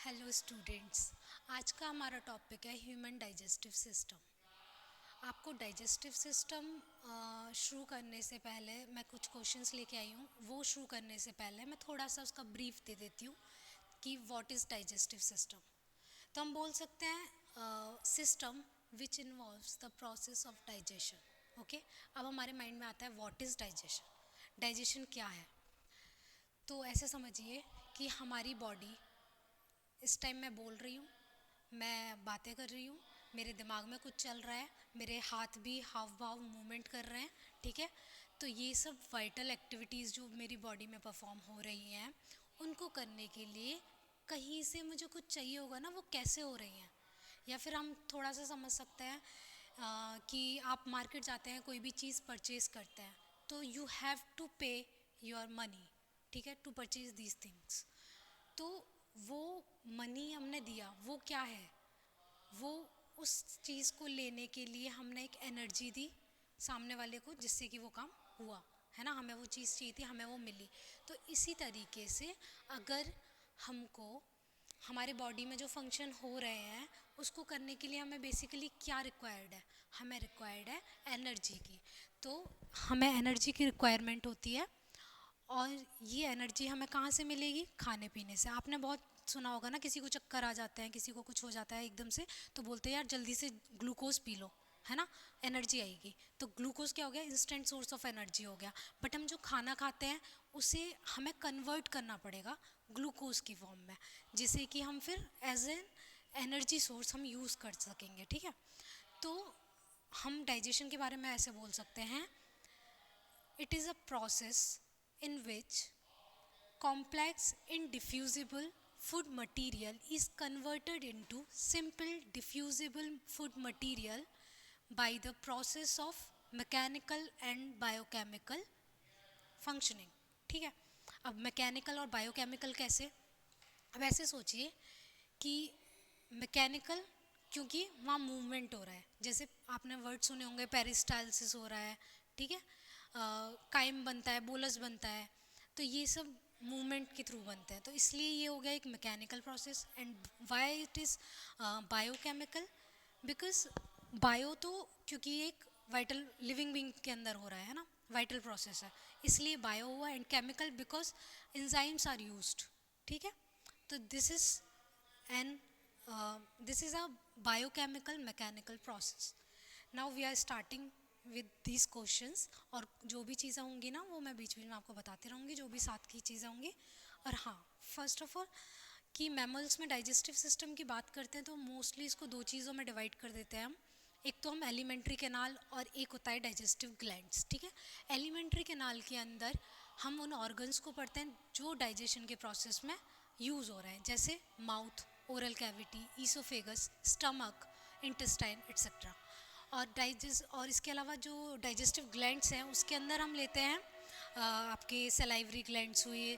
Hello students. आज का हमारा टॉपिक है ह्यूमन डाइजेस्टिव सिस्टम। आपको डाइजेस्टिव सिस्टम शुरू करने से पहले मैं कुछ क्वेश्चंस लेके आई हूँ। वो शुरू करने से पहले मैं थोड़ा सा उसका ब्रीफ दे देती हूँ कि व्हाट इज़ डाइजेस्टिव सिस्टम। तो हम बोल सकते हैं system which involves the process of digestion. Okay, अब हमारे माइंड में आता है व्हाट इज़ डाइजेशन। डाइजेशन क्या है? तो ऐसे समझिए कि हमारी बॉडी, इस टाइम मैं बोल रही हूँ, मैं बातें कर रही हूँ, मेरे दिमाग में कुछ चल रहा है, मेरे हाथ भी हाव भाव मूवमेंट कर रहे हैं, ठीक है। तो ये सब वाइटल एक्टिविटीज़ जो मेरी बॉडी में परफॉर्म हो रही हैं, उनको करने के लिए कहीं से मुझे कुछ चाहिए होगा ना, वो कैसे हो रही हैं। या फिर हम थोड़ा सा समझ सकते हैं कि आप मार्केट जाते हैं, कोई भी चीज़ परचेज करते हैं, तो यू हैव टू पे योर मनी, ठीक है, टू परचेज दीज थिंग्स। तो वो मनी हमने दिया, वो क्या है? वो उस चीज़ को लेने के लिए हमने एक एनर्जी दी सामने वाले को, जिससे कि वो काम हुआ, है ना। हमें वो चीज़ चाहिए थी, हमें वो मिली। तो इसी तरीके से अगर हमको हमारे बॉडी में जो फंक्शन हो रहे हैं उसको करने के लिए हमें बेसिकली क्या रिक्वायर्ड है? हमें रिक्वायर्ड है एनर्जी की। तो हमें एनर्जी की रिक्वायरमेंट होती है, और ये एनर्जी हमें कहाँ से मिलेगी? खाने पीने से। आपने बहुत सुना होगा ना, किसी को चक्कर आ जाते हैं, किसी को कुछ हो जाता है एकदम से, तो बोलते हैं यार जल्दी से ग्लूकोज पी लो, है ना, एनर्जी आएगी। तो ग्लूकोज क्या हो गया? इंस्टेंट सोर्स ऑफ एनर्जी हो गया। बट हम जो खाना खाते हैं उसे हमें कन्वर्ट करना पड़ेगा ग्लूकोज की फॉर्म में, जिसे कि हम फिर एज एन एनर्जी सोर्स हम यूज़ कर सकेंगे, ठीक है। तो हम डाइजेशन के बारे में ऐसे बोल सकते हैं, it is a process in which complex indiffusible food material is converted into simple diffusible food material by the process of mechanical and biochemical functioning, ठीक है। अब मैकेनिकल और बायोकेमिकल कैसे? अब ऐसे सोचिए कि मैकेनिकल, क्योंकि वहाँ मूवमेंट हो रहा है, जैसे आपने वर्ड सुने होंगे, पेरिस्टालसिस हो रहा है, ठीक है, काइम बनता है, बोलस बनता है। तो ये सब मूवमेंट के थ्रू बनते हैं, तो इसलिए ये हो गया एक mechanical process. And why it is biochemical? Because bio तो क्योंकि एक वाइटल लिविंग बींग के अंदर हो रहा है ना, वाइटल प्रोसेस है, इसलिए बायो हुआ। And chemical because enzymes are used, ठीक है। तो this is an this is a biochemical mechanical process. Now we are starting with these questions, और जो भी चीज़ें होंगी ना वो मैं बीच बीच में आपको बताती रहूँगी, जो भी साथ की चीज़ें होंगी। और हाँ, फर्स्ट ऑफ ऑल कि मैमल्स में डाइजेस्टिव सिस्टम की बात करते हैं तो मोस्टली इसको दो चीज़ों में डिवाइड कर देते हैं हम। एक तो हम एलिमेंट्री कैनाल, और एक होता है डाइजेस्टिव ग्लैंड्स, ठीक है। एलिमेंट्री कैनाल के अंदर हम उन ऑर्गन्स को पढ़ते हैं जो डाइजेशन के प्रोसेस में यूज़ हो रहे हैं, जैसे mouth, oral cavity, oesophagus, stomach, intestine etcetera. और इसके अलावा जो डाइजेस्टिव ग्लैंड्स हैं उसके अंदर हम लेते हैं आपके सलाइवरी ग्लैंड्स हुए,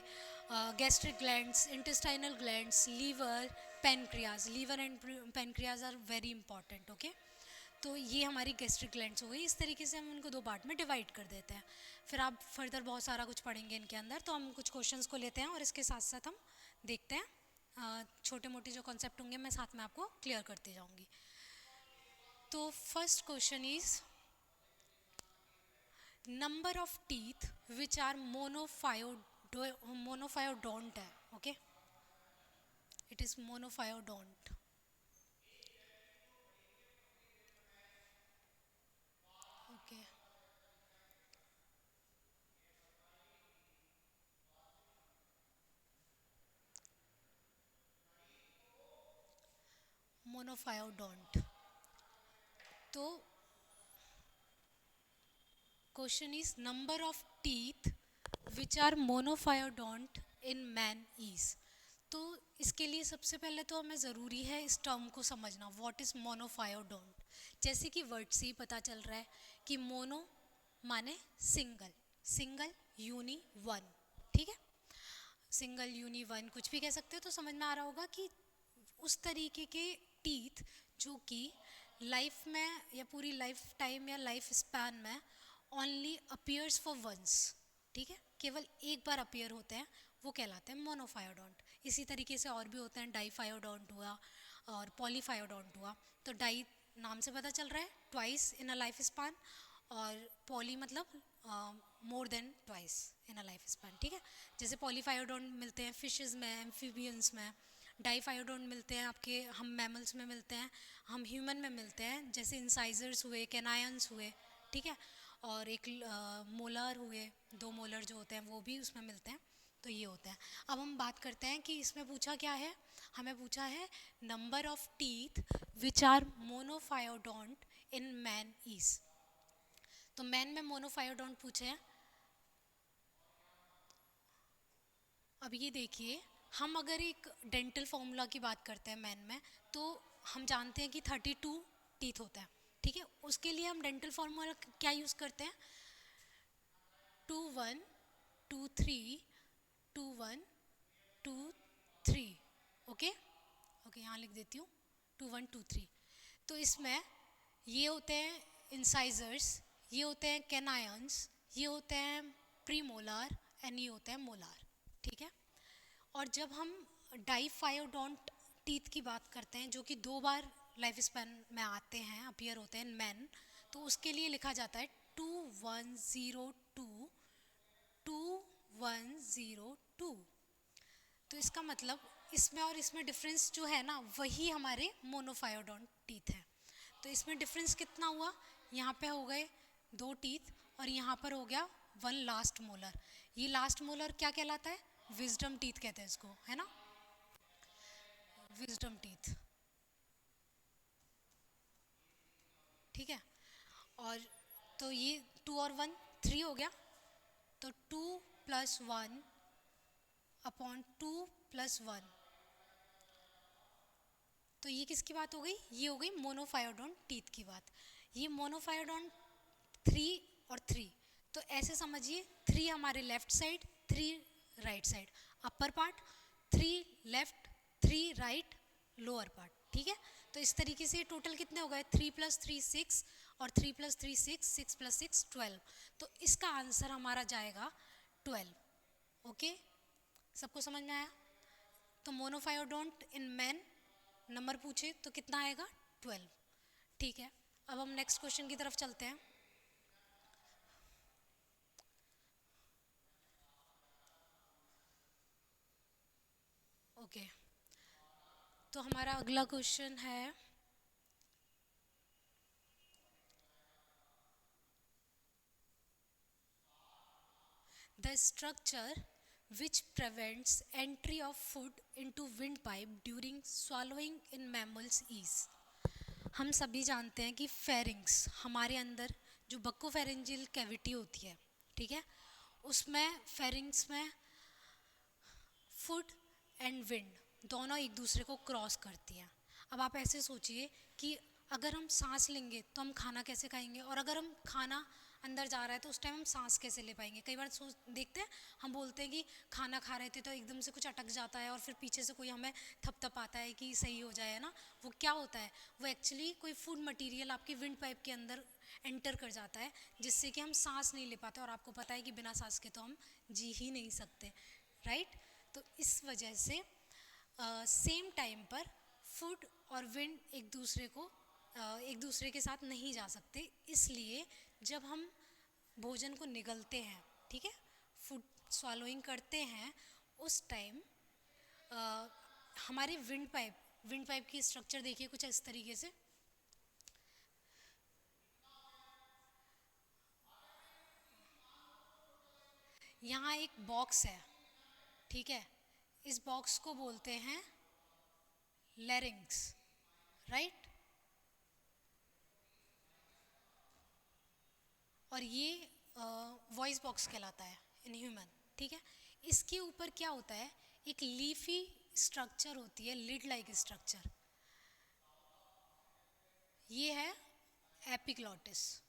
gastric glands, intestinal glands, liver, pancreas. Liver and pancreas are very important, okay. तो ये हमारी गैस्ट्रिक ग्लैंड्स हो गई। इस तरीके से हम उनको दो पार्ट में डिवाइड कर देते हैं। फिर आप फर्दर बहुत सारा कुछ पढ़ेंगे इनके अंदर, तो हम कुछ क्वेश्चंस को लेते हैं और इसके साथ साथ हम देखते हैं छोटे मोटे जो कॉन्सेप्ट होंगे मैं साथ में आपको क्लियर करते जाऊँगी। तो first question is number of teeth which are monophyodont है, okay. It is monophyodont, okay. Monophyodont. तो question is number of teeth which are monophyodont in man is. तो इसके लिए सबसे पहले तो हमें ज़रूरी है इस टर्म को समझना, व्हाट इज़ मोनोफायोडोंट। जैसे कि वर्ड से ही पता चल रहा है कि मोनो माने सिंगल, सिंगल यूनी वन, ठीक है। सिंगल यूनी वन कुछ भी कह सकते हो, तो समझ में आ रहा होगा कि उस तरीके के टीथ जो कि लाइफ में या पूरी लाइफ टाइम या लाइफ स्पैन में ओनली अपीयर्स फॉर वंस, ठीक है, केवल एक बार अपीयर होते हैं, वो कहलाते हैं मोनोफायोडोंट। इसी तरीके से और भी होते हैं, डाईफायोडोंट हुआ और पॉलीफायोडोंट हुआ। तो डाई नाम से पता चल रहा है twice in a life span, और पॉली मतलब more than twice in a life span, ठीक है। जैसे पॉलीफायोडोंट मिलते हैं फिशेस में, एम्फीबियंस में, डाईफायोडोंट मिलते हैं आपके हम मैमल्स में मिलते हैं, हम ह्यूमन में मिलते हैं, जैसे इंसाइजर्स हुए, कैनायंस हुए, ठीक है। और एक मोलर हुए, 2 मोलर जो होते हैं वो भी उसमें मिलते हैं। तो ये होता है। अब हम बात करते हैं कि इसमें पूछा क्या है, हमें पूछा है number of teeth which are monophyodont in man is. तो मैन में मोनोफायोडोंट पूछे हैं। अब ये देखिए, हम अगर एक डेंटल फॉर्मूला की बात करते हैं मैन में, तो हम जानते हैं कि 32 टीथ होता है, ठीक है। उसके लिए हम डेंटल फॉर्मूला क्या यूज़ करते हैं, 2 1 2 3 2 1 2 3, ओके ओके, यहाँ लिख देती हूँ 2 1 2 3। तो इसमें ये होते हैं इंसाइजर्स, ये होते हैं कैनायंस, ये होते हैं प्रीमोलार एंड ये होते हैं मोलार, ठीक है। और जब हम डाईफायोडोंट टीथ की बात करते हैं, जो कि 2 बार लाइफ स्पैन में आते हैं, अपीयर होते हैं मैन, तो उसके लिए लिखा जाता है 2102 2102। तो इसका मतलब इसमें और इसमें डिफरेंस जो है ना, वही हमारे मोनोफायोडोंट टीथ है। तो इसमें डिफरेंस कितना हुआ, यहाँ पे हो गए 2 टीथ और यहाँ पर हो गया 1 लास्ट मोलर। ये लास्ट मोलर क्या कहलाता है, विजडम टीथ कहते हैं इसको, है ना, विजडम टीथ, ठीक है। और तो ये 2 और 1 3 हो गया, तो 2+1/2+1। तो ये किसकी बात हो गई, ये हो गई मोनोफायोडोंट टीथ की बात। ये मोनोफायोडोंट 3 और 3, तो ऐसे समझिए 3 हमारे left side, 3 right side, upper part 3 left 3 right lower part, ठीक है। तो इस तरीके से टोटल कितने हो गए, 3+3 6 और 3+3 6, 6+6 12। तो इसका आंसर हमारा जाएगा 12, ओके। सबको समझ में आया। तो मोनोफायोडोंट इन मैन नंबर पूछे तो कितना आएगा, 12, ठीक है। अब हम नेक्स्ट क्वेश्चन की तरफ चलते हैं। ओके, तो हमारा अगला क्वेश्चन है, the structure which prevents entry of food into windpipe during swallowing in mammals is। हम सभी जानते हैं कि फेरिंग्स हमारे अंदर जो बक्कोफेरेंजियल कैविटी होती है, ठीक है, उसमें फेरिंग्स में फूड एंड विंड दोनों एक दूसरे को क्रॉस करती हैं। अब आप ऐसे सोचिए कि अगर हम सांस लेंगे तो हम खाना कैसे खाएंगे, और अगर हम खाना अंदर जा रहा है तो उस टाइम हम सांस कैसे ले पाएंगे। कई बार सोच देखते हैं, हम बोलते हैं कि खाना खा रहे थे तो एकदम से कुछ अटक जाता है और फिर पीछे से कोई हमें थपथपाता है कि सही हो जाए, है ना। वो क्या होता है, वो एक्चुअली कोई फूड मटेरियल आपकी विंड पाइप के अंदर एंटर कर जाता है, जिससे कि हम सांस नहीं ले पाते। और आपको पता है कि बिना सांस के तो हम जी ही नहीं सकते, राइट। तो इस वजह से सेम टाइम पर फूड और विंड एक दूसरे के साथ नहीं जा सकते। इसलिए जब हम भोजन को निगलते हैं, ठीक है, फूड स्वॉलोइंग करते हैं, उस टाइम हमारे विंड पाइप की स्ट्रक्चर देखिए कुछ इस तरीके से। यहाँ एक बॉक्स है, ठीक है, इस बॉक्स को बोलते हैं लैरिंग्स, राइट। और ये वॉइस बॉक्स कहलाता है इन ह्यूमन, ठीक है। इसके ऊपर क्या होता है, एक लीफी स्ट्रक्चर होती है, लिड लाइक स्ट्रक्चर, ये है एपिग्लॉटिस।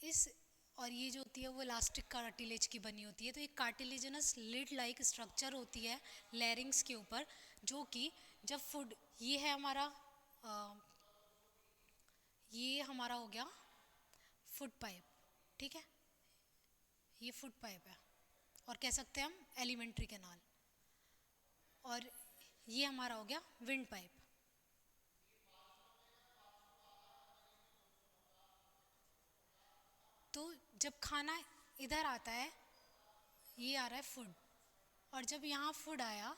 इस और ये जो होती है वो इलास्टिक कार्टिलेज की बनी होती है। तो एक कार्टिलेजनस लिड लाइक स्ट्रक्चर होती है लैरिंग्स के ऊपर, जो कि जब फूड, ये है हमारा ये हमारा हो गया फुट पाइप, ठीक है, ये फुट पाइप है, और कह सकते हैं हम एलिमेंट्री कैनाल। और ये हमारा हो गया विंड पाइप। तो जब खाना इधर आता है, ये आ रहा है फूड, और जब यहाँ फूड आया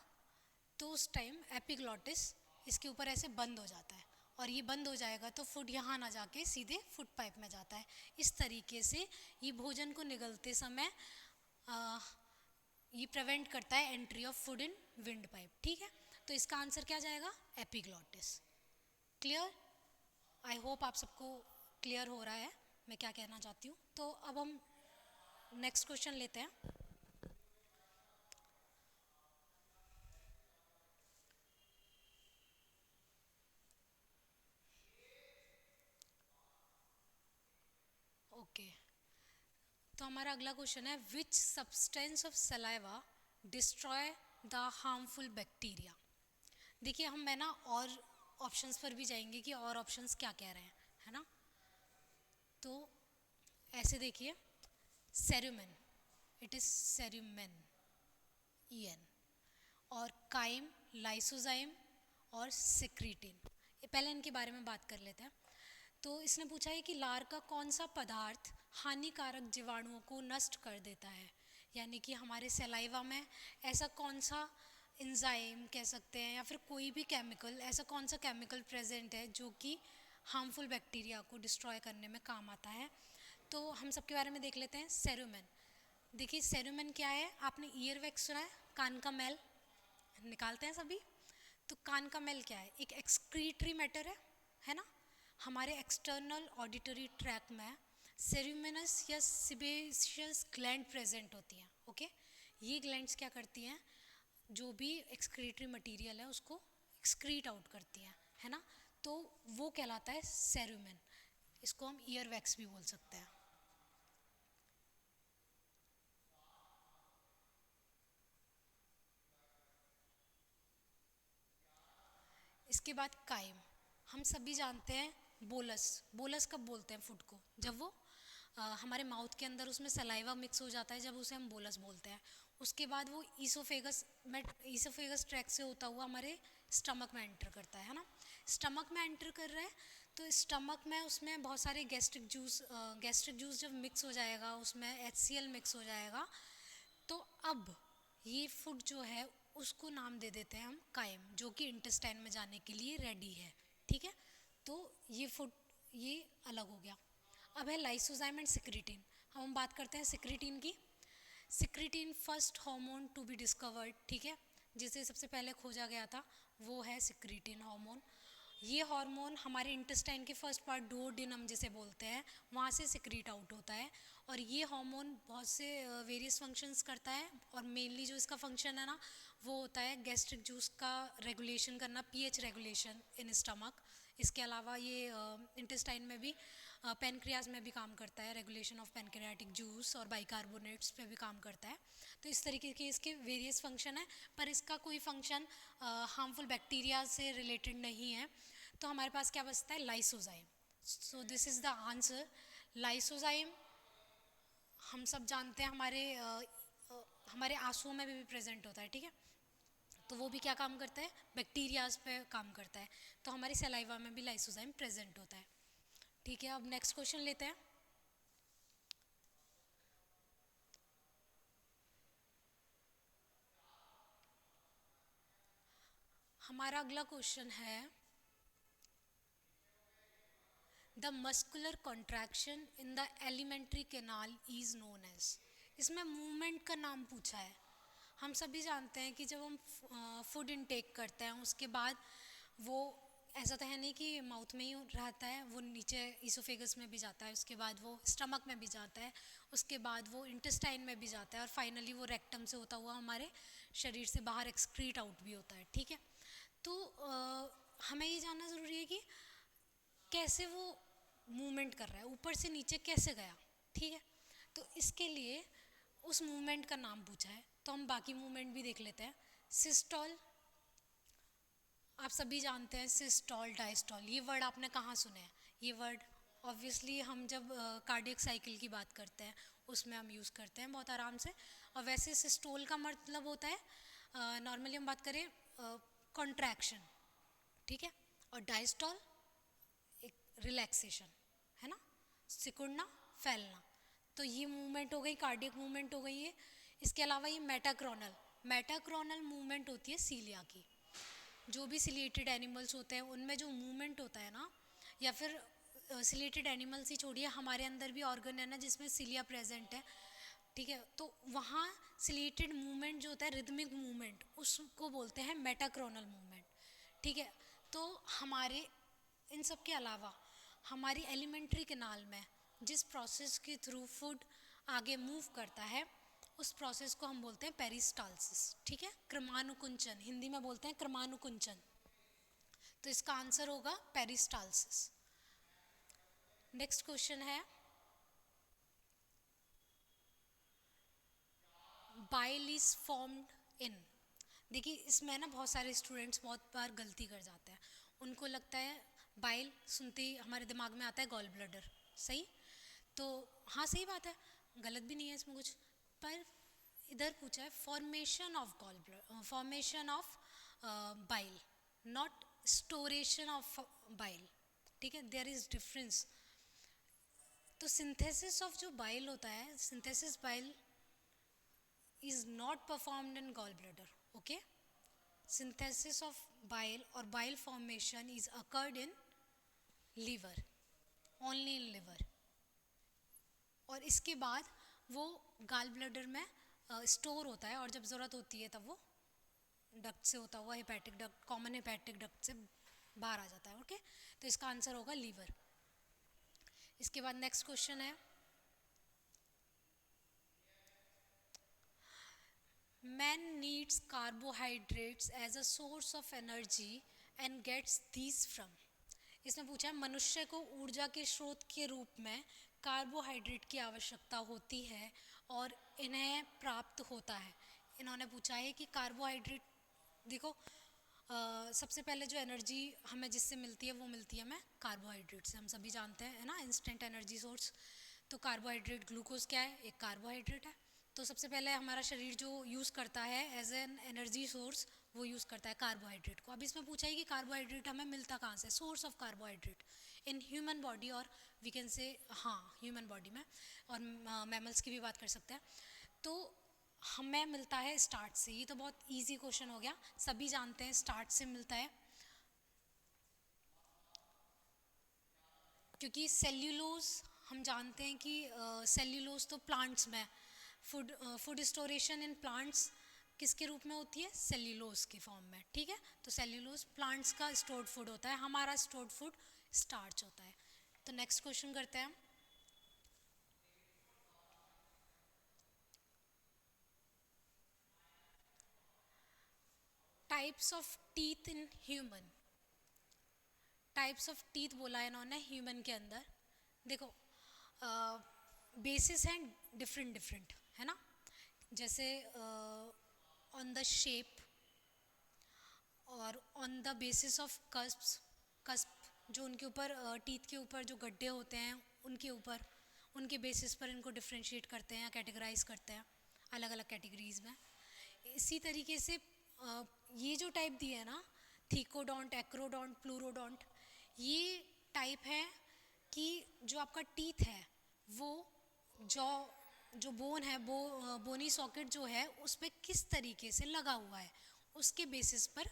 तो उस टाइम एपिग्लॉटिस इसके ऊपर ऐसे बंद हो जाता है, और ये बंद हो जाएगा तो फूड यहाँ ना जाके सीधे फूड पाइप में जाता है। इस तरीके से ये भोजन को निगलते समय ये प्रिवेंट करता है entry of food in wind pipe, ठीक है। तो इसका आंसर क्या जाएगा? एपिग्लॉटिस। क्लियर? आई होप आप सबको क्लियर हो रहा है मैं क्या कहना चाहती हूँ। तो अब हम नेक्स्ट क्वेश्चन लेते हैं। ओके, तो हमारा अगला क्वेश्चन है, which substance of saliva destroy the harmful bacteria. देखिए हम मैं ना और ऑप्शंस पर भी जाएंगे कि और ऑप्शंस क्या कह रहे हैं, है ना। तो ऐसे देखिए, सेरुमेन, इट इज सेरुमेन, EN, और काइम, लाइसोजाइम, और सिक्रीटिन। ये पहले इनके बारे में बात कर लेते हैं। तो इसने पूछा है कि लार का कौन सा पदार्थ हानिकारक जीवाणुओं को नष्ट कर देता है, यानी कि हमारे सलाइवा में ऐसा कौन सा एंजाइम कह सकते हैं या फिर कोई भी केमिकल, ऐसा कौन सा केमिकल प्रेजेंट है जो कि हार्मफुल बैक्टीरिया को डिस्ट्रॉय करने में काम आता है। तो हम सबके बारे में देख लेते हैं। सेरुमेन, देखिए सेरुमेन क्या है, आपने ईयर वैक्स सुना है, कान का मैल निकालते हैं सभी। तो कान का मैल क्या है? एक एक्सक्रीटरी मैटर है ना। हमारे एक्सटर्नल ऑडिटरी ट्रैक में सेरुमिनस या सिबेशियस ग्लैंड प्रेजेंट होती हैं। ओके, ये ग्लैंड्स क्या करती हैं, जो भी एक्सक्रीटरी मटेरियल है उसको एक्सक्रीट आउट करती हैं, है ना। तो वो कहलाता है सेरुमेन। इसको हम ईयर वैक्स भी बोल सकते हैं। इसके बाद काइम, हम सभी जानते हैं बोलस। बोलस कब बोलते हैं फूड को? जब वो हमारे माउथ के अंदर उसमें सलाइवा मिक्स हो जाता है, जब उसे हम बोलस बोलते हैं। उसके बाद वो ईसोफेगस ट्रैक से होता हुआ हमारे स्टमक में एंटर करता है ना। स्टमक में एंटर कर रहा है तो स्टमक में उसमें बहुत सारे गैस्ट्रिक जूस जब मिक्स हो जाएगा, उसमें HCl मिक्स हो जाएगा, तो अब ये फूड जो है उसको नाम दे देते हैं हम काइम, जो कि इंटेस्टाइन में जाने के लिए रेडी है, ठीक है। तो ये फूड ये अलग हो गया। अब है लाइसोजाइम एंड सिक्रीटिन। हम बात करते हैं सिक्रीटिन की। Secretin first hormone to be discovered, ठीक है, जिसे सबसे पहले खोजा गया था वो है सिक्रीटिन हार्मोन। ये हार्मोन हमारे इंटेस्टाइन के फर्स्ट पार्ट डुओडेनम जिसे बोलते हैं वहाँ से सिक्रीट आउट होता है, और ये हार्मोन बहुत से वेरियस फंक्शंस करता है, और मेनली जो इसका फंक्शन है ना वो होता है गैस्ट्रिक जूस का रेगुलेशन करना, पीएच रेगुलेशन इन स्टमक। इसके अलावा ये इंटेस्टाइन में भी पेनक्रियाज में भी काम करता है, रेगुलेशन ऑफ पेनक्रियाटिक जूस, और बाइकार्बोनेट्स पे भी काम करता है। तो इस तरीके के इसके वेरियस फंक्शन है, पर इसका कोई फंक्शन हार्मफुल बैक्टीरिया से रिलेटेड नहीं है। तो हमारे पास क्या बचता है? Lysozyme. So this is the answer. Lysozyme हम सब जानते हैं हमारे आंसुओं में भी प्रेजेंट होता है, ठीक है। तो वो भी क्या काम करता है? बैक्टीरियाज पे काम करता है। तो हमारी सलाइवा में भी लाइसोजाइम प्रेजेंट होता है, ठीक है। अब नेक्स्ट क्वेश्चन लेते हैं। हमारा अगला क्वेश्चन है, the muscular contraction in the alimentary canal is known as. इसमें मूवमेंट का नाम पूछा है। हम सभी जानते हैं कि जब हम फूड इनटेक करते हैं उसके बाद वो ऐसा तो है नहीं कि माउथ में ही रहता है, वो नीचे ईसोफेगस में भी जाता है, उसके बाद वो स्टमक में भी जाता है, उसके बाद वो इंटेस्टाइन में भी जाता है, और फाइनली वो रेक्टम से होता हुआ हमारे शरीर से बाहर एक्सक्रीट आउट भी होता है, ठीक है। तो हमें ये जानना ज़रूरी है कि कैसे वो मूवमेंट कर रहा है, ऊपर से नीचे कैसे गया, ठीक है। तो इसके लिए उस मूवमेंट का नाम पूछा है, तो हम बाकी मूवमेंट भी देख लेते हैं। सिस्टोल, आप सभी जानते हैं सिस्टोल डायस्टोल, ये वर्ड आपने कहाँ सुने हैं? ये वर्ड ऑब्वियसली हम जब कार्डियक साइकिल की बात करते हैं उसमें हम यूज़ करते हैं बहुत आराम से। और वैसे सिस्टोल का मतलब होता है नॉर्मली हम बात करें कॉन्ट्रैक्शन, ठीक है। और डायस्टॉल एक रिलैक्सेशन, है ना, सिकुड़ना, फैलना। तो ये मूवमेंट हो गई, कार्डियक मूवमेंट हो गई है। इसके अलावा ये मेटाक्रोनल, मेटाक्रोनल मूवमेंट होती है सीलिया की। जो भी सिलिएटेड एनिमल्स होते हैं उनमें जो मूवमेंट होता है ना, या फिर सिलिएटेड एनिमल्स ही छोड़िए, हमारे अंदर भी ऑर्गन है ना जिसमें सिलिया प्रेजेंट है, ठीक है। तो वहाँ सिलिएटेड मूवमेंट जो होता है, रिदमिक मूवमेंट, उसको बोलते हैं मेटाक्रोनल मूवमेंट, ठीक है। तो हमारे इन सब के अलावा हमारी एलिमेंट्री कैनाल में जिस प्रोसेस के थ्रू फूड आगे मूव करता है उस प्रोसेस को हम बोलते हैं पेरिस्टालसिस, ठीक है। क्रमानुकुंचन, हिंदी में बोलते हैं क्रमानुकुंचन। तो इसका आंसर होगा पेरिस्टालसिस। नेक्स्ट क्वेश्चन है, बाइल इज फॉर्म्ड इन। देखिए इसमें ना बहुत सारे स्टूडेंट्स बहुत बार गलती कर जाते हैं। उनको लगता है बाइल सुनते ही हमारे दिमाग में आता है गॉल ब्लैडर, सही। तो हाँ सही बात है, गलत भी नहीं है इसमें कुछ। पर इधर पूछा है formation of gall bladder, formation of bile, not storation of bile, ठीक है। There is difference. तो सिंथेसिस ऑफ जो बाइल होता है, synthesis bile is not performed in gallbladder, okay. Synthesis of bile or bile formation is occurred in liver, only in liver। और इसके बाद वो गाल ब्लैडर में स्टोर होता है और जब ज़रूरत होती है तब वो डक्ट से होता हुआ hepatic duct, common hepatic duct से बाहर आ जाता है, ओके। तो इसका आंसर होगा लीवर। इसके बाद नेक्स्ट क्वेश्चन है, Man needs carbohydrates as a source of energy and gets these from। इसमें पूछा है मनुष्य को ऊर्जा के स्रोत के रूप में कार्बोहाइड्रेट की आवश्यकता होती है और इन्हें प्राप्त होता है। इन्होंने पूछा है कि कार्बोहाइड्रेट, देखो सबसे पहले जो एनर्जी हमें जिससे मिलती है वो मिलती है हमें कार्बोहाइड्रेट से, हम सभी जानते हैं, है ना, इंस्टेंट एनर्जी सोर्स। तो कार्बोहाइड्रेट, ग्लूकोज क्या है, एक कार्बोहाइड्रेट है। तो सबसे पहले हमारा शरीर जो यूज़ करता है एज एन एनर्जी सोर्स, वो यूज़ करता है कार्बोहाइड्रेट को। अब इसमें पूछा है कि कार्बोहाइड्रेट हमें मिलता कहाँ से, source of carbohydrate in human body, और वी कैन से हाँ ह्यूमन बॉडी में, और मैमल्स की भी बात कर सकते हैं। तो हमें मिलता है स्टार्च से। ये तो बहुत इजी क्वेश्चन हो गया, सभी जानते हैं स्टार्च से मिलता है, क्योंकि सेल्यूलोज हम जानते हैं कि सेल्यूलोज तो प्लांट्स में, फूड स्टोरेशन इन प्लांट्स किसके रूप में होती है, सेल्यूलोज के फॉर्म में, ठीक है। तो सेल्यूलोज प्लांट्स का स्टोर्ड फूड होता है, हमारा स्टोर्ड फूड स्टार्च होता है। तो नेक्स्ट क्वेश्चन करते हैं, types of teeth in human. Types of teeth बोला है इन्होंने ह्यूमन के अंदर। देखो बेसिस हैं डिफरेंट डिफरेंट, है ना, जैसे ऑन द शेप और on the basis of cusps, cusp जो उनके ऊपर टीथ के ऊपर जो गड्ढे होते हैं उनके ऊपर, उनके बेसिस पर इनको डिफ्रेंशिएट करते हैं, कैटेगराइज करते हैं अलग अलग कैटेगरीज में। इसी तरीके से ये जो टाइप दिए है ना, थीकोडोंट, एक्रोडोंट, प्लूरोडोंट, ये टाइप है कि जो आपका टीथ है वो जॉ, जो बोन है, बोनी सॉकेट जो है उस पर किस तरीके से लगा हुआ है उसके बेसिस पर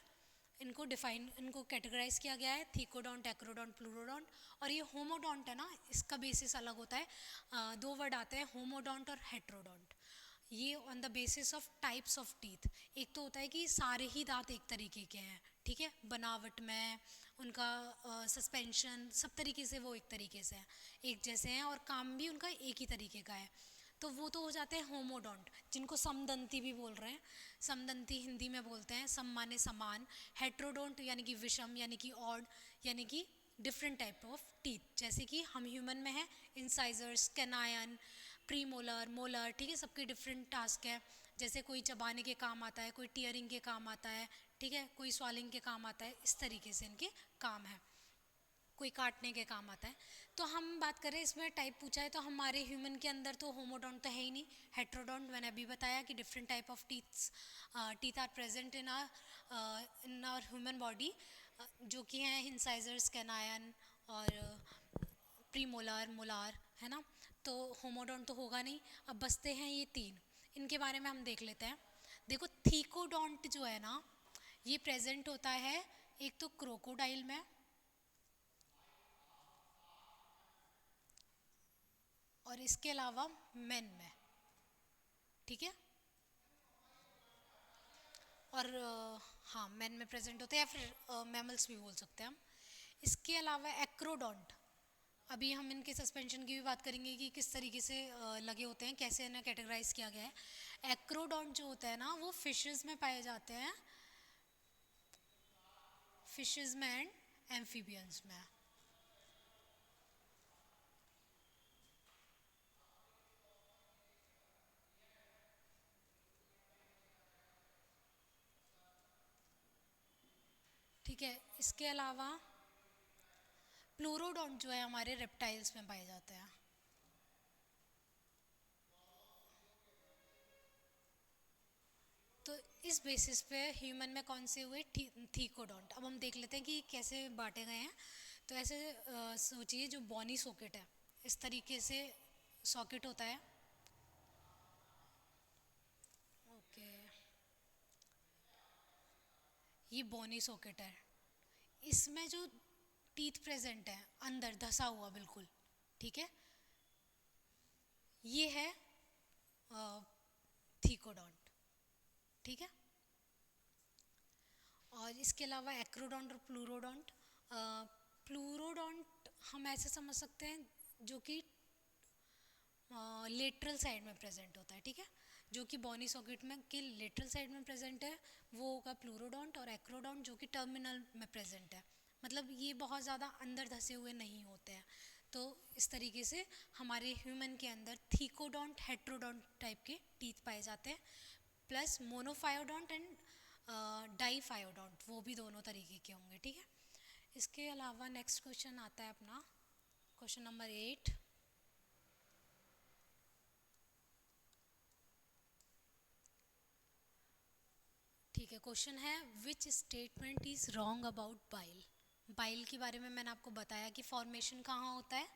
इनको डिफाइन, इनको कैटेगराइज किया गया है, थीकोडोंट, एक्रोडोंट, प्लूरोडोंट। और ये होमोडोंट है ना, इसका बेसिस अलग होता है। दो वर्ड आते हैं, होमोडोंट और हेट्रोडोंट। ये on the basis of types of teeth. एक तो होता है कि सारे ही दांत एक तरीके के हैं, ठीक है, बनावट में, उनका सस्पेंशन, सब तरीके से वो एक तरीके से हैं, एक जैसे हैं, और काम भी उनका एक ही तरीके का है। तो वो तो हो जाते हैं होमोडोंट, जिनको समदंती भी बोल रहे हैं, समदंती हिंदी में बोलते हैं, सम माने समान। हेट्रोडोंट यानी कि विषम, यानी कि ऑड, यानी कि डिफरेंट टाइप ऑफ टीथ, जैसे कि हम ह्यूमन में है इंसाइजर्स, कैनायन, प्रीमोलर, मोलर, ठीक है, सबके डिफरेंट टास्क है। जैसे कोई चबाने के काम आता है, कोई टीयरिंग के काम आता है, ठीक है, कोई स्वालिंग के काम आता है, इस तरीके से इनके काम है। कोई काटने के काम आता है। तो हम बात करें इसमें टाइप पूछा है तो हमारे ह्यूमन के अंदर तो होमोडोंट तो है ही नहीं, हेट्रोडोंट। मैंने अभी बताया कि different type of teeth are present in our human body, जो कि हैं इंसाइजर्स, कैनायन और प्रीमोलार, मोलार, है ना। तो होमोडोंट तो होगा नहीं। अब बचते हैं ये तीन, इनके बारे में हम देख लेते हैं। देखो थीकोडोंट जो है ना, ये प्रेजेंट होता है एक तो क्रोकोडाइल में और इसके अलावा मेन में, ठीक है। और हाँ, मेन में प्रेजेंट होते हैं या फिर मैमल्स भी बोल सकते हैं हम। इसके अलावा एक्रोडोंट, अभी हम इनके सस्पेंशन की भी बात करेंगे कि किस तरीके से लगे होते हैं, कैसे इन्हें कैटेगराइज किया गया है। एक्रोडोंट जो होता है ना, वो फिशेस में पाए जाते हैं, फिशेस में एंड एम्फीबियंस में। ठीक है, इसके अलावा प्लूरोडोंट जो है हमारे रेप्टाइल्स में पाए जाते हैं। तो इस बेसिस पे ह्यूमन में कौन से हुए, थीकोडोंट। अब हम देख लेते हैं कि कैसे बांटे गए हैं। तो ऐसे सोचिए, जो बॉनी सॉकेट है, इस तरीके से सॉकेट होता है। ओके, ये बॉनी सॉकेट है। इसमें जो टीथ प्रेजेंट है अंदर धसा हुआ बिल्कुल, ठीक है, ये है थीकोडोंट, ठीक है। और इसके अलावा एक्रोडोंट और प्लूरोडोंट। प्लूरोडोंट हम ऐसे समझ सकते हैं जो कि लेटरल साइड में प्रेजेंट होता है, ठीक है। जो कि बॉनी सॉकेट में के लेटरल साइड में प्रेजेंट है वो होगा प्लूरोडोंट, और एक्रोडोंट जो कि टर्मिनल में प्रेजेंट है, मतलब ये बहुत ज़्यादा अंदर धसे हुए नहीं होते हैं। तो इस तरीके से हमारे ह्यूमन के अंदर थीकोडोंट, हेट्रोडोंट टाइप के टीथ पाए जाते हैं, प्लस मोनोफायोडोंट एंड डाईफायोडोंट, वो भी दोनों तरीके के होंगे, ठीक है। इसके अलावा नेक्स्ट क्वेश्चन आता है अपना, क्वेश्चन नंबर 8। ठीक है, क्वेश्चन है which statement is wrong about bile. Bile के बारे में मैंने आपको बताया कि फॉर्मेशन कहाँ होता है,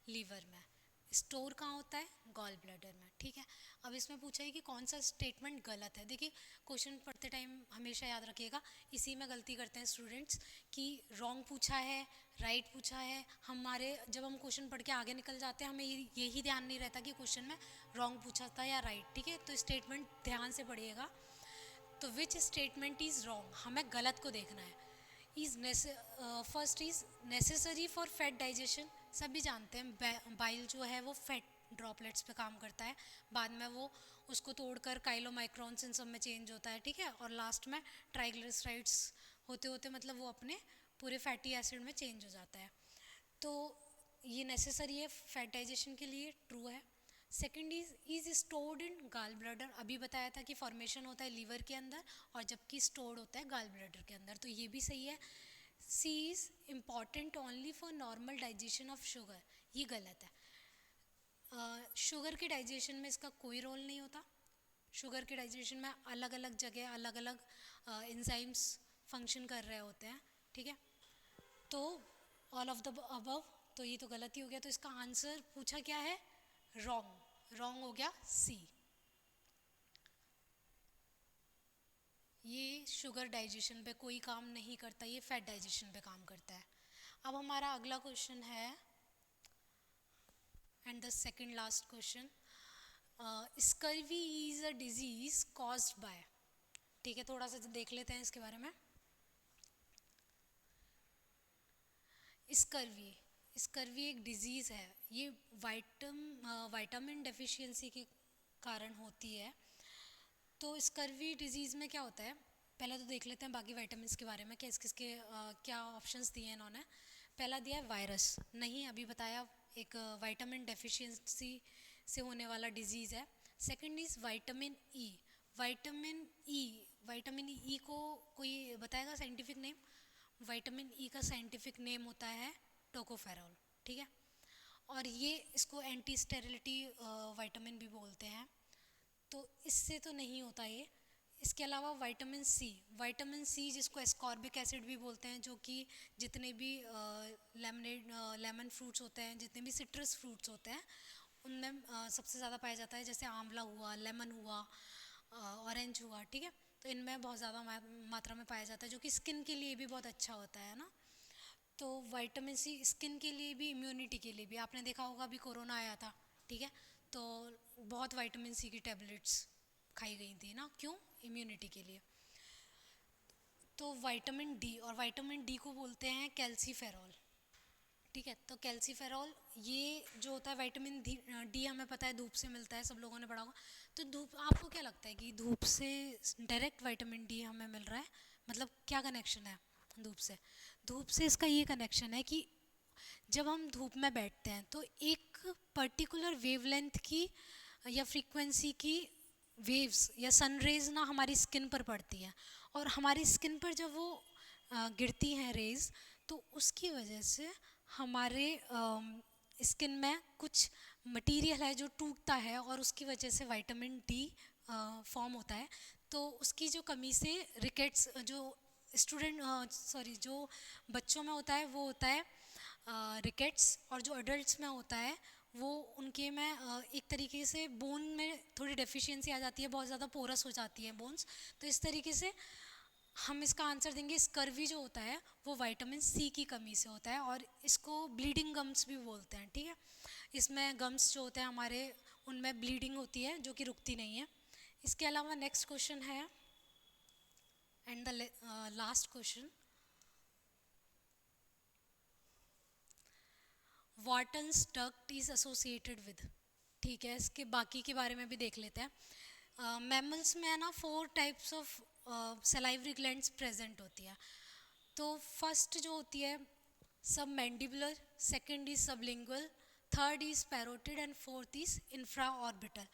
लीवर में, स्टोर कहाँ होता है, गॉल ब्लैडर में, ठीक है। अब इसमें पूछा है कि कौन सा स्टेटमेंट गलत है। देखिए, क्वेश्चन पढ़ते टाइम हमेशा याद रखिएगा, इसी में गलती करते हैं स्टूडेंट्स कि रॉन्ग पूछा है, राइट पूछा है। हमारे जब हम क्वेश्चन पढ़ के आगे निकल जाते हैं, हमें यही ध्यान नहीं रहता कि क्वेश्चन में रॉन्ग पूछा था या राइट, ठीक है। तो स्टेटमेंट ध्यान से पढ़िएगा। तो विच स्टेटमेंट इज़ रॉन्ग, हमें गलत को देखना है। First is necessary for fat digestion. सभी जानते हैं बाइल जो है वो फैट ड्रॉपलेट्स पे काम करता है, बाद में वो उसको तोड़कर काइलोमाइक्रॉन्स इन सब में चेंज होता है, ठीक है। और लास्ट में ट्राइग्लिसराइड्स होते होते मतलब वो अपने पूरे फैटी एसिड में चेंज हो जाता है। तो ये नेसेसरी है फैट डाइजेशन के लिए, ट्रू है। Second is stored in gall bladder. अभी बताया था कि फॉर्मेशन होता है लीवर के अंदर और जबकि स्टोर्ड होता है गाल ब्लैडर के अंदर, तो ये भी सही है। C is important only for normal digestion of sugar, ये गलत है। शुगर के डाइजेशन में इसका कोई रोल नहीं होता। शुगर के डाइजेशन में अलग अलग जगह अलग अलग एंजाइम्स फंक्शन कर रहे होते हैं, ठीक है। तो ऑल ऑफ द अबव, तो ये तो गलत ही हो गया। तो इसका आंसर पूछा क्या है, रॉन्ग, रॉन्ग हो गया सी। ये शुगर डाइजेशन पे कोई काम नहीं करता, ये फैट डाइजेशन पे काम करता है। अब हमारा अगला क्वेश्चन है and the second last question, scurvy is a disease caused by, ठीक है। थोड़ा सा देख लेते हैं इसके बारे में। स्कर्वी, स्कर्वी एक डिजीज़ है, ये वाइटामिन डेफिशिएंसी के कारण होती है। तो स्कर्वी डिजीज़ में क्या होता है, पहले तो देख लेते हैं बाकी वाइटामिन के बारे में, किस किसके क्या ऑप्शंस दिए हैं इन्होंने। पहला दिया है वायरस, नहीं अभी बताया, एक वाइटामिन डेफिशिएंसी से होने वाला डिजीज़ है। Second is vitamin E. Vitamin E, vitamin E को कोई बताएगा साइंटिफिक नेम। विटामिन ई का साइंटिफिक नेम होता है टोकोफेरॉल, ठीक है। और ये इसको एंटी स्टेरिलिटी विटामिन भी बोलते हैं। तो इससे तो नहीं होता ये। इसके अलावा विटामिन सी जिसको एस्कॉर्बिक एसिड भी बोलते हैं, जो कि जितने भी लेमन फ्रूट्स होते हैं, जितने भी सिट्रस फ्रूट्स होते हैं उनमें सबसे ज़्यादा पाया जाता है। जैसे आंवला हुआ, लेमन हुआ, ऑरेंज हुआ, ठीक है। तो इनमें बहुत ज़्यादा मात्रा में पाया जाता है, जो कि स्किन के लिए भी बहुत अच्छा होता है ना। तो विटामिन सी स्किन के लिए भी, इम्यूनिटी के लिए भी। आपने देखा होगा अभी कोरोना आया था, ठीक है, तो बहुत विटामिन सी की टेबलेट्स खाई गई थी ना, क्यों? इम्यूनिटी के लिए। तो विटामिन डी, और विटामिन डी को बोलते हैं कैल्सीफेरॉल, ठीक है। तो कैल्सीफेरॉल ये जो होता है विटामिन डी हमें पता है धूप से मिलता है, सब लोगों ने पढ़ा होगा। तो धूप, आपको क्या लगता है कि धूप से डायरेक्ट विटामिन डी हमें मिल रहा है? मतलब क्या कनेक्शन है धूप से? धूप से इसका ये कनेक्शन है कि जब हम धूप में बैठते हैं तो एक पर्टिकुलर वेवलेंथ की या फ्रीक्वेंसी की वेव्स या सन रेज ना हमारी स्किन पर पड़ती हैं, और हमारी स्किन पर जब वो गिरती हैं रेज, तो उसकी वजह से हमारे स्किन में कुछ मटेरियल है जो टूटता है, और उसकी वजह से विटामिन डी फॉर्म होता है। तो उसकी जो कमी से रिकेट्स, जो जो बच्चों में होता है वो होता है रिकेट्स, और जो अडल्ट्स में होता है वो उनके में एक तरीके से बोन में थोड़ी डेफिशिएंसी आ जाती है, बहुत ज़्यादा पोरस हो जाती है बोन्स। तो इस तरीके से हम इसका आंसर देंगे, स्कर्वी जो होता है वो विटामिन सी की कमी से होता है, और इसको ब्लीडिंग गम्स भी बोलते हैं, ठीक है। इसमें गम्स जो होते हैं हमारे, उनमें ब्लीडिंग होती है जो कि रुकती नहीं है। इसके अलावा नेक्स्ट क्वेश्चन है, and the last question, Wharton's duct is associated with, ठीक है। इसके बाकी के बारे में भी देख लेते हैं। मैमल्स में है ना 4 types of salivary glands present होती है। तो फर्स्ट जो होती है सब mandibular, second is sublingual, third is parotid, and fourth is infra orbital.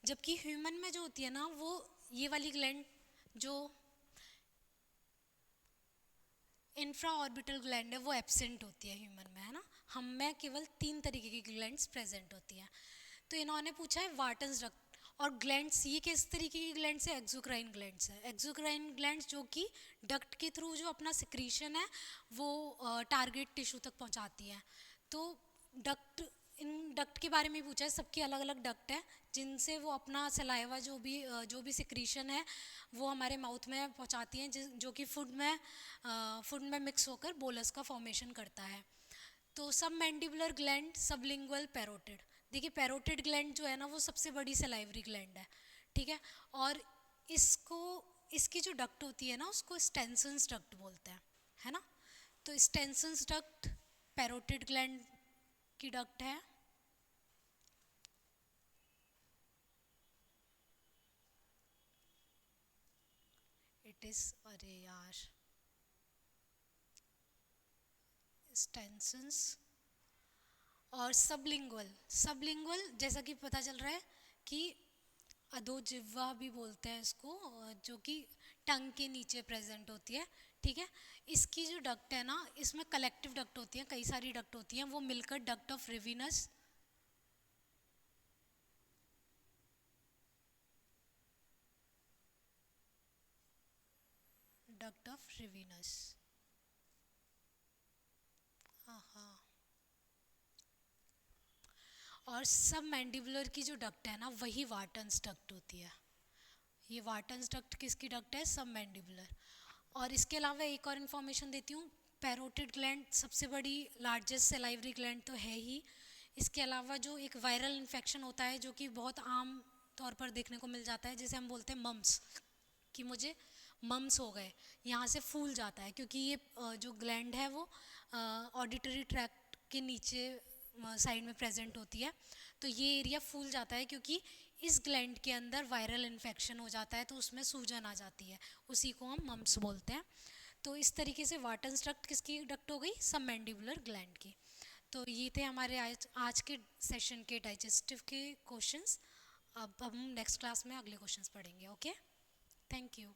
जबकि ह्यूमन में जो होती है ना, वो ये वाली ग्लैंड जो इंफ्रा ऑर्बिटल ग्लैंड है वो एब्सेंट होती है ह्यूमन में, है ना। हम में केवल 3 तरीके की ग्लैंड्स प्रेजेंट होती हैं। तो इन्होंने पूछा है वाटन्स डक्ट और ग्लैंड्स, ये किस तरीके की ग्लैंड्स है? एक्सोक्राइन ग्लैंड्स है। एक्सोक्राइन ग्लैंड्स जो कि डक्ट के थ्रू जो अपना सिक्रीशन है वो टारगेट टिश्यू तक पहुंचाती हैं। तो डक्ट, इन डक्ट के बारे में पूछा है, सबकी अलग अलग डक्ट है जिनसे वो अपना सलाइवा जो भी सिक्रीशन है वो हमारे माउथ में पहुंचाती हैं, जो कि फूड में मिक्स होकर बोलस का फॉर्मेशन करता है। तो सब मैंडिबुलर ग्लैंड, सबलिंगुअल, पैरोटिड। देखिए पैरोटिड ग्लैंड जो है ना वो सबसे बड़ी सलाइवरी ग्लैंड है, ठीक है। और इसको, इसकी जो डक्ट होती है ना उसको स्टेंसन्स डक्ट बोलते हैं, है ना। तो स्टेंसन्स डक्ट पैरोटिड ग्लैंड की डक्ट है। इट इज, अरे यार, स्टेंसन्स और सबलिंगुअल जैसा कि पता चल रहा है कि अधोजिह्वा भी बोलते हैं इसको, जो कि टंग के नीचे प्रेजेंट होती है, ठीक है। इसकी जो डक्ट है ना, इसमें कलेक्टिव डक्ट होती हैं, कई सारी डक्ट होती हैं, वो मिलकर duct of Rivinus, duct of Rivinus, हाँ हाँ। और सब मैंडिबुलर की जो डक्ट है ना वही वाटन्स डक्ट होती है। ये वाटन्स डक्ट किसकी डक्ट है? सब मैंडिबुलर। और इसके अलावा एक और इन्फॉर्मेशन देती हूँ, पैरोटिड ग्लैंड सबसे बड़ी लार्जेस्ट सलाइवरी ग्लैंड तो है ही। इसके अलावा जो एक वायरल इन्फेक्शन होता है जो कि बहुत आम तौर पर देखने को मिल जाता है, जिसे हम बोलते हैं मम्स, कि मुझे मम्स हो गए, यहाँ से फूल जाता है, क्योंकि ये जो ग्लैंड है वो ऑडिटरी ट्रैक्ट के नीचे साइड में प्रेजेंट होती है। तो ये एरिया फूल जाता है क्योंकि इस ग्लैंड के अंदर वायरल इन्फेक्शन हो जाता है, तो उसमें सूजन आ जाती है, उसी को हम मम्स बोलते हैं। तो इस तरीके से वाटन्स डक्ट किसकी डक्ट हो गई? सब मैंडिबुलर ग्लैंड की। तो ये थे हमारे आज के सेशन के डाइजेस्टिव के क्वेश्चंस। अब हम नेक्स्ट क्लास में अगले क्वेश्चंस पढ़ेंगे। Okay, thank you.